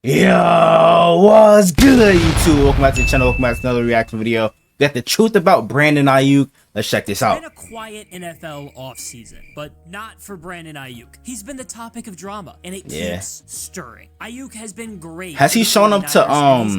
Yo, what's good, YouTube? Welcome back to the channel. Welcome back to another reaction video. We got the truth about Brandon Aiyuk. Let's check this out. It's been a quiet NFL offseason, but not for Brandon Aiyuk. He's been the topic of drama, and it keeps stirring. Aiyuk has been great. Has he shown up to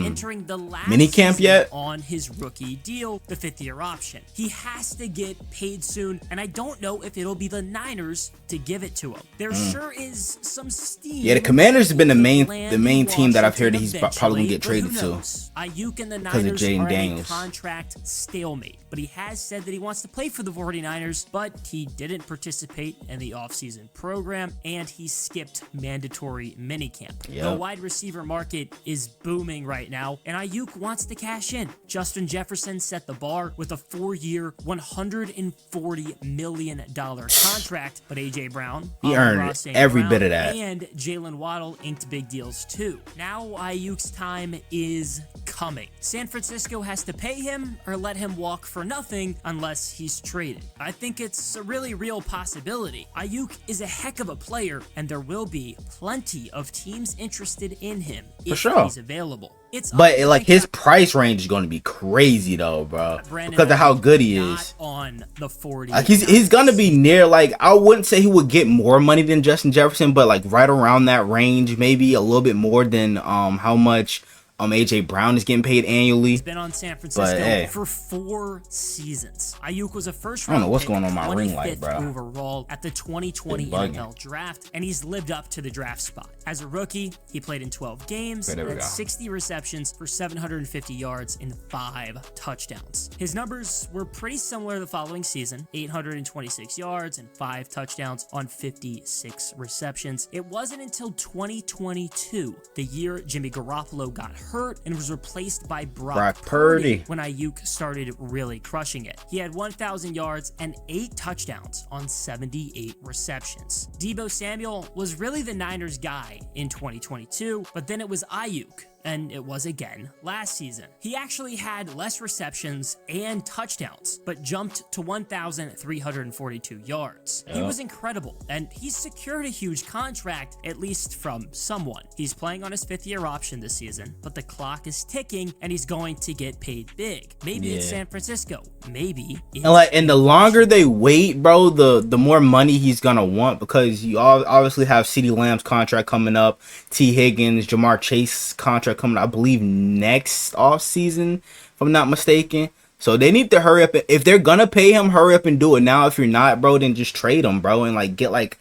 entering the last minicamp yet? On his rookie deal, the 5th-year option. He has to get paid soon, and I don't know if it'll be the Niners to give it to him. There sure is some steam. Yeah, the Commanders have been the main team that I've heard that he's probably gonna get traded to. Aiyuk and the Niners Jaden are Daniels. in a contract stalemate, but he has said that he wants to play for the 49ers, but he didn't participate in the offseason program, and he skipped mandatory minicamp. The wide receiver market is booming right now, and Aiyuk wants to cash in. Justin Jefferson set the bar with a 4-year, $140 million contract, but A.J. Brown, he earned every bit of that, and Jalen Waddle inked big deals too. Now Aiyuk's time is coming. San Francisco has to pay him or let him walk for nothing unless he's traded. I think it's a really real possibility. Aiyuk is a heck of a player, and there will be plenty of teams interested in him if he's available. But like his price range is going to be crazy though, bro, because of how good he is. On the 40, like he's going to be near, like, I wouldn't say he would get more money than Justin Jefferson, but like right around that range, maybe a little bit more than how much A.J. Brown is getting paid annually. He's been on San Francisco for 4 seasons. Aiyuk was a first-round I don't know what's going on my ring light, bro. Overall at the 2020 NFL Draft, and he's lived up to the draft spot. As a rookie, he played in 12 games, had 60 receptions for 750 yards and 5 touchdowns. His numbers were pretty similar the following season: 826 yards and 5 touchdowns on 56 receptions. It wasn't until 2022, the year Jimmy Garoppolo got hurt and was replaced by Brock Purdy, when Aiyuk started really crushing it. He had 1,000 yards and 8 touchdowns on 78 receptions. Deebo Samuel was really the Niners guy in 2022, but then it was Aiyuk, and it was again last season. He actually had less receptions and touchdowns, but jumped to 1,342 yards. He was incredible, and he's secured a huge contract, at least from someone. He's playing on his 5th-year option this season, but the clock is ticking, and he's going to get paid big. Maybe it's San Francisco. Maybe it's and the longer they wait, bro, the more money he's gonna want, because you obviously have CeeDee Lamb's contract coming up, T. Higgins, Jamar Chase contract coming up, I believe next off season, if I'm not mistaken. So they need to hurry up. If they're gonna pay him, hurry up and do it now. If you're not, bro, then just trade him, bro, and like get like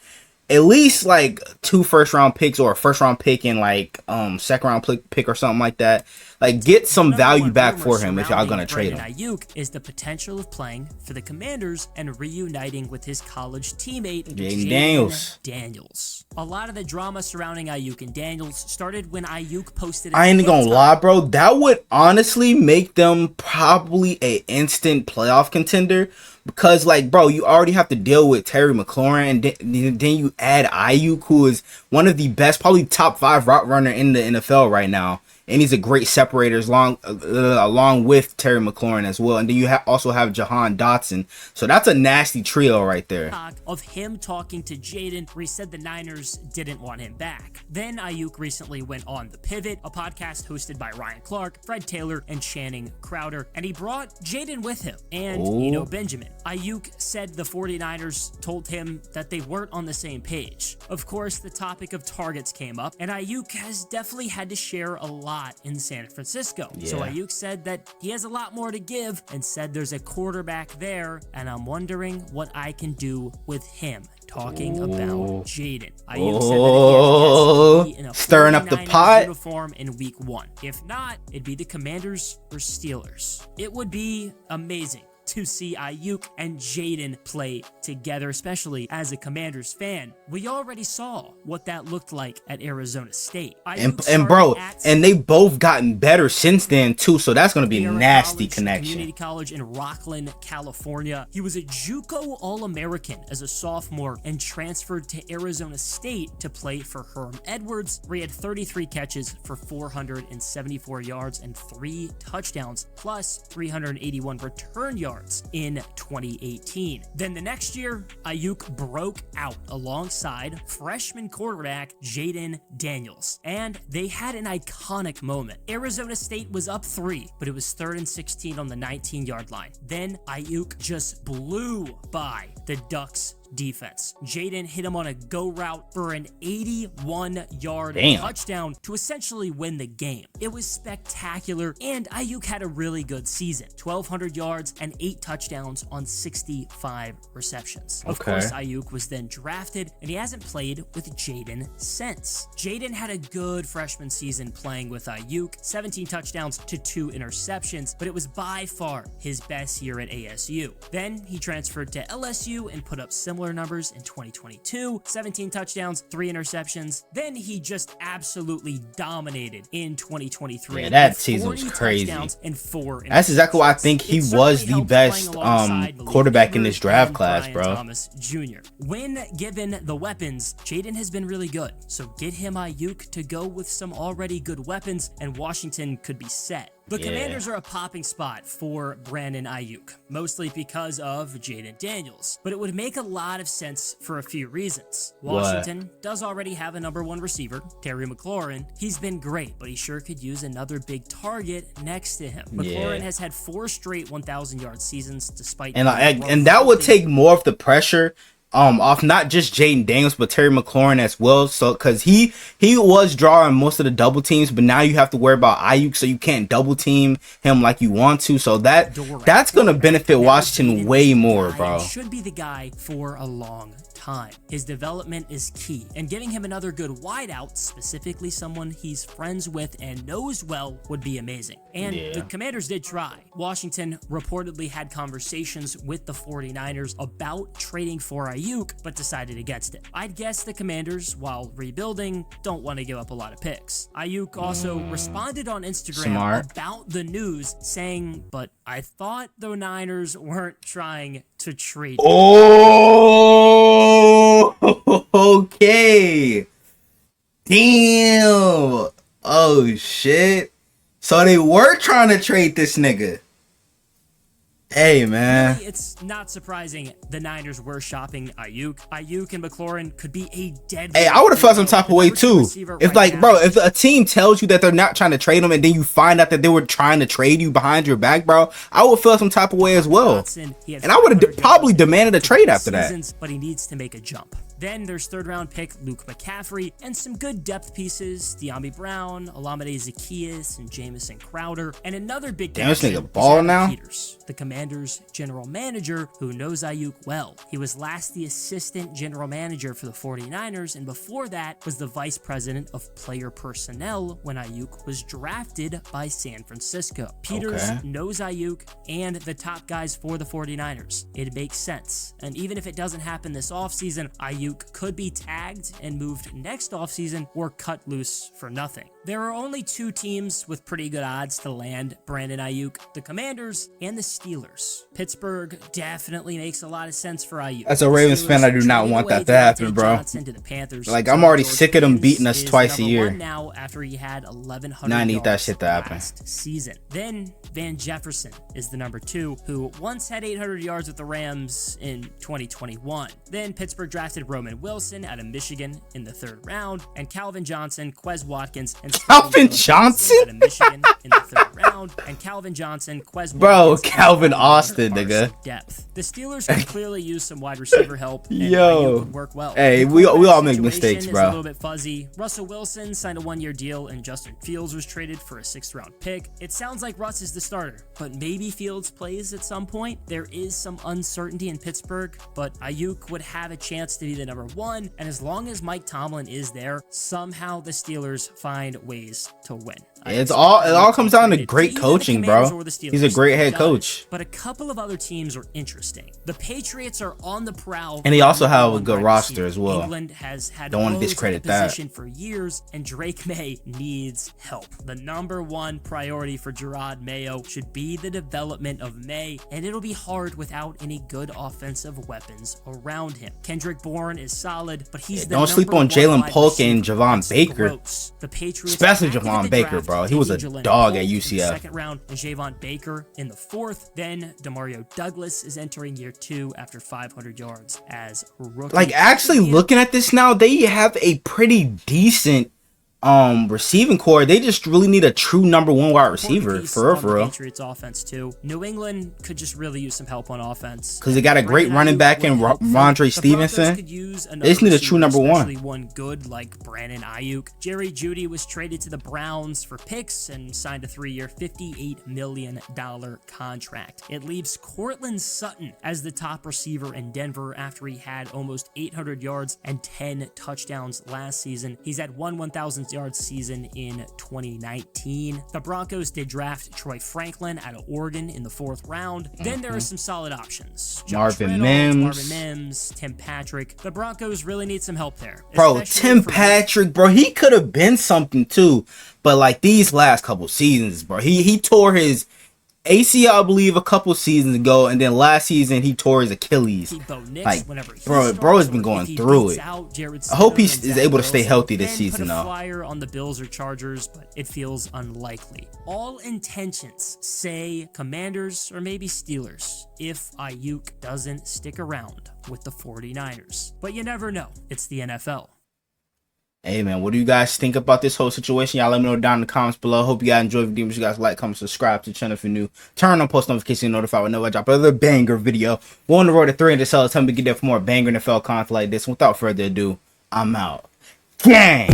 at least like 2 first-round picks, or a first-round pick and like second-round pick or something like that. Like, get some value back for him if y'all gonna trade him. Aiyuk is the potential of playing for the Commanders and reuniting with his college teammate Jaden Daniels. A lot of the drama surrounding Aiyuk and Daniels started when Aiyuk posted. I ain't gonna lie, bro. That would honestly make them probably a instant playoff contender, because, like, bro, you already have to deal with Terry McLaurin, and then you add Aiyuk, who is one of the best, probably top 5 route runner in the NFL right now. And he's a great separator along with Terry McLaurin as well. And then you also have Jahan Dotson. So that's a nasty trio right there. Of him talking to Jaden, where he said the Niners didn't want him back. Then Aiyuk recently went on The Pivot, a podcast hosted by Ryan Clark, Fred Taylor, and Channing Crowder. And he brought Jaden with him and Eno Benjamin. Aiyuk said the 49ers told him that they weren't on the same page. Of course, the topic of targets came up, and Aiyuk has definitely had to share a lot in San Francisco. So Aiyuk said that he has a lot more to give, and said there's a quarterback there, and I'm wondering what I can do with him. Talking about Jaden. Aiyuk said that he has to be in a stirring up the pot uniform in week 1. If not, it'd be the Commanders or Steelers. It would be amazing to see Aiyuk and Jaden play together, especially as a Commanders fan. We already saw what that looked like at Arizona State. And bro, and they both gotten better since then too, so that's going to be a nasty connection. Community college in Rockland, California. He was a JUCO All-American as a sophomore and transferred to Arizona State to play for Herm Edwards, where he had 33 catches for 474 yards and 3 touchdowns, plus 381 return yards yards in 2018. Then the next year, Aiyuk broke out alongside freshman quarterback Jayden Daniels, and they had an iconic moment. Arizona State was up 3, but it was 3rd and 16 on the 19-yard line. Then Aiyuk just blew by the Ducks defense. Jayden hit him on a go route for an 81-yard touchdown to essentially win the game. It was spectacular, and Aiyuk had a really good season. 1,200 yards and 8 touchdowns on 65 receptions. Of course, Aiyuk was then drafted, and he hasn't played with Jayden since. Jayden had a good freshman season playing with Aiyuk, 17 touchdowns to 2 interceptions, but it was by far his best year at ASU. Then he transferred to LSU and put up similar numbers in 2022, 17 touchdowns, 3 interceptions. Then he just absolutely dominated in 2023. Yeah, that season was crazy. And 4 That's exactly why I think he was the best quarterback in this draft class, bro. Thomas Jr. When given the weapons, Jayden has been really good. So get him Aiyuk to go with some already good weapons, and Washington could be set. The Commanders are a popping spot for Brandon Aiyuk, mostly because of Jayden Daniels, but it would make a lot of sense for a few reasons. Washington does already have a #1 receiver, Terry McLaurin. He's been great, but he sure could use another big target next to him. McLaurin has had 4 straight 1,000-yard seasons despite... And that would take more of the pressure off not just Jayden Daniels but Terry McLaurin as well. So because he was drawing most of the double teams, but now you have to worry about Aiyuk, so you can't double team him like you want to. So that's gonna benefit Washington way more, bro. Should be the guy for a long time. His development is key, and giving him another good wideout, specifically someone he's friends with and knows well, would be amazing. And the Commanders did try. Washington reportedly had conversations with the 49ers about trading for Aiyuk, but decided against it. I'd guess the Commanders, while rebuilding, don't want to give up a lot of picks. Aiyuk also responded on Instagram about the news, saying, "But I thought the Niners weren't trying to trade." Oh, okay. Damn. Oh, shit. So they were trying to trade this nigga. Hey, man. Really, it's not surprising the Niners were shopping Aiyuk. Aiyuk and McLaurin could be a dead. Hey, I would have felt some type of way too. If if a team tells you that they're not trying to trade him and then you find out that they were trying to trade you behind your back, bro, I would feel some type of way as well. And I would have probably demanded a trade after that. But he needs to make a jump. Then there's 3rd-round pick Luke McCaffrey and some good depth pieces: De'Ami Brown, Olamide Zaccheaus, and Jamison Crowder, and another big damn, this nigga ball now. Peters, the Commanders' general manager, who knows Aiyuk well. He was last the assistant general manager for the 49ers, and before that was the vice president of player personnel when Aiyuk was drafted by San Francisco. Peters knows Aiyuk and the top guys for the 49ers. It makes sense, and even if it doesn't happen this offseason, Aiyuk could be tagged and moved next offseason or cut loose for nothing. There are only 2 teams with pretty good odds to land Brandon Aiyuk: the Commanders and the Steelers. Pittsburgh definitely makes a lot of sense for Aiyuk. As a Ravens fan, I do not want that to happen, bro. Like, I'm already sick of them beating us twice a year. Now, after he had 1,100 now I need that shit to happen. Last season. Then Van Jefferson is the #2, who once had 800 yards with the Rams in 2021. Then Pittsburgh drafted Roman Wilson out of Michigan in the 3rd round, and Calvin Johnson, Quez Watkins, and Calvin Johnson out of Michigan in the 3rd round, and Calvin Johnson, Quez bro, Calvin Austin, nigga. Depth. The Steelers could clearly use some wide receiver help, and yo, would work well. Hey, we all make mistakes, bro. A little bit fuzzy. Russell Wilson signed a 1-year deal, and Justin Fields was traded for a 6th-round pick. It sounds like Russ is the starter, but maybe Fields plays at some point. There is some uncertainty in Pittsburgh, but Aiyuk would have a chance to be the #1, and as long as Mike Tomlin is there, somehow the Steelers find ways to win. It all comes down to great coaching, bro. He's a great head coach. But a couple of other teams are interesting. The Patriots are on the prowl, and they also have a good roster as well. England has had don't want to discredit that for years, and Drake May needs help. The #1 priority for Gerard Mayo should be the development of May, and it'll be hard without any good offensive weapons around him. Kendrick Bourne is solid, but he's don't sleep on Jalen Polk and Javon Baker, the Patriots, especially Javon Baker, bro. He was a dog at UCF. UCF. second round, and Javon Baker in the 4th. Then Demario Douglas is entering year 2 after 500 yards as rookie. Like, actually looking at this now, they have a pretty decent receiving core. They just really need a true number 1 wide receiver, for real. Patriots offense too. New England could just really use some help on offense because they got a great running back in Rondre Stevenson. They just need a true number 1. One good like Brandon Ayuk. Jerry Jeudy was traded to the Browns for picks and signed a 3-year, $58 million contract. It leaves Courtland Sutton as the top receiver in Denver after he had almost 800 yards and 10 touchdowns last season. He's had 1,000 yard season in 2019. The Broncos did draft Troy Franklin out of Oregon in the 4th round. Then there are some solid options. Marvin Mims, Tim Patrick. The Broncos really need some help there. Bro, Tim Patrick, bro, he could have been something too. But like these last couple seasons, bro, he tore his ACL, I believe, a couple seasons ago, and then last season he tore his Achilles. Like, bro has been going through it. I hope he is able to stay healthy this season, though. Flyer on the Bills or Chargers, but it feels unlikely. All intentions say Commanders or maybe Steelers if Ayuk doesn't stick around with the 49ers. But you never know. It's the NFL. Hey man, what do you guys think about this whole situation? Y'all let me know down in the comments below. Hope you guys enjoyed the video. Make sure you guys like, comment, subscribe to the channel if you're new. Turn on post notifications and notify whenever I drop another banger video. We're on the road to 300 subs. Tell me to get there for more banger NFL content like this. Without further ado, I'm out. Gang!